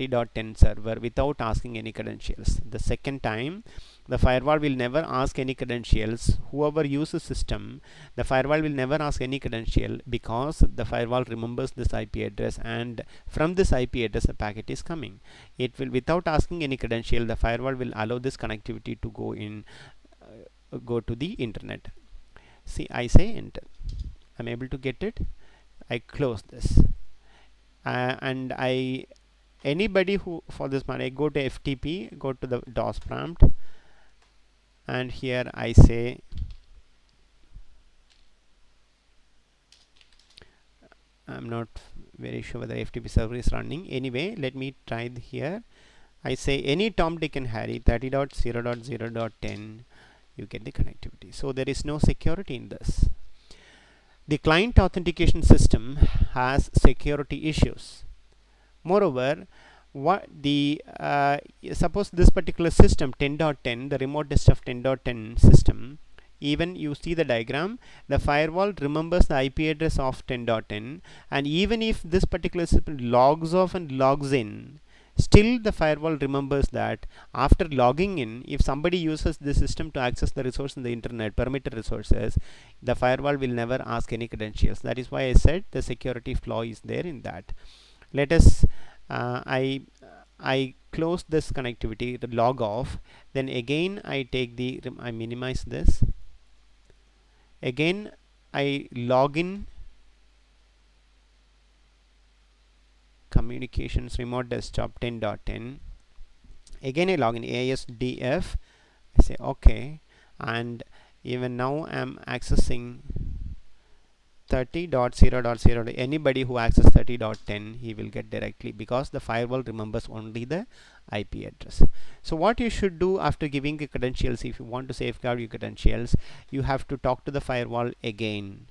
30.10 server without asking any credentials. The second time, the firewall will never ask any credentials. Whoever uses system, the firewall will never ask any credential, because the firewall remembers this IP address, and from this IP address the packet is coming. It will, without asking any credential, the firewall will allow this connectivity to go to the internet. See, I say enter. I'm able to get it. I close this, and anybody who, for this one, I go to FTP, go to the DOS prompt, and here I say I'm not very sure whether FTP server is running. Anyway, let me try here. I say any Tom, Dick and Harry 30.0.0.10, you get the connectivity. So there is no security in this. The client authentication system has security issues. Moreover, suppose this particular system 10.10, the remote desktop 10.10 system, even you see the diagram, the firewall remembers the IP address of 10.10, and even if this particular system logs off and logs in, still the firewall remembers that after logging in, if somebody uses the system to access the resource in the internet, permitted resources, the firewall will never ask any credentials. That is why I said the security flaw is there in that. Let us I close this connectivity, the log off, then again I minimize this, again I log in communications remote desktop 10.10, again I log in ASDF, I say OK, and even now I am accessing 30.0.0. Anybody who accesses 30.10, he will get directly, because the firewall remembers only the IP address. So what you should do after giving the credentials, if you want to safeguard your credentials, you have to talk to the firewall again.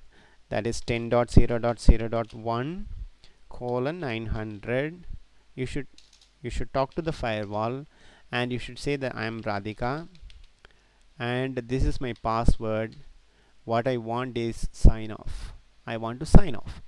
That is 10.0.0.1 colon 900. You should talk to the firewall, and you should say that I am Radhika and this is my password. What I want is sign off. I want to sign off.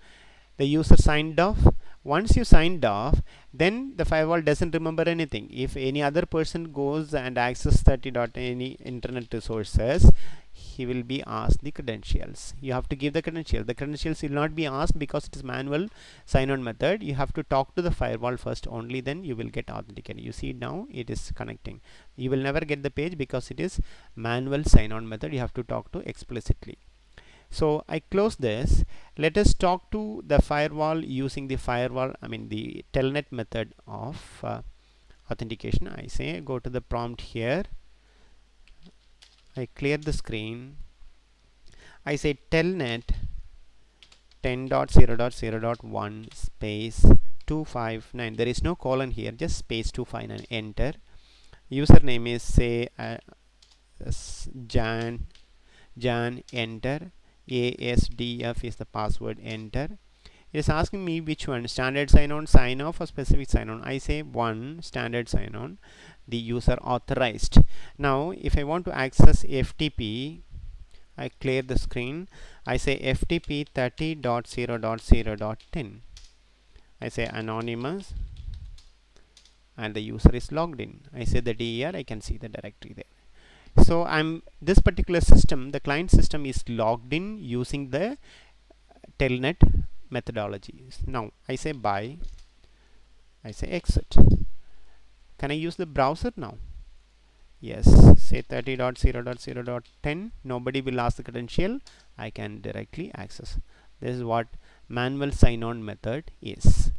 The user signed off. Once you signed off, then the firewall doesn't remember anything. If any other person goes and access 30. any internet resources, he will be asked the credentials. You have to give the credentials. The credentials will not be asked because it is manual sign-on method. You have to talk to the firewall first, only then you will get authenticated. You see now it is connecting. You will never get the page because it is manual sign-on method. You have to talk to explicitly. So I close this. Let us talk to the firewall using the the telnet method of authentication. I say go to the prompt here. I clear the screen. I say telnet 10.0.0.1 space 259. There is no colon here, just space 259. Enter. Username is say Jan. Enter. ASDF is the password. Enter. It is asking me which one, standard sign-on, sign-off, or specific sign-on. I say one, standard sign-on, the user authorized. Now if I want to access FTP, I clear the screen. I say FTP 30.0.0.10. I say anonymous, and the user is logged in. I say the DER, I can see the directory there. So this particular system, the client system, is logged in using the telnet methodology. Now I say bye. I say exit. Can I use the browser now? Yes. Say 30.0.0.10. Nobody will ask the credential. I can directly access. This is what manual sign-on method is.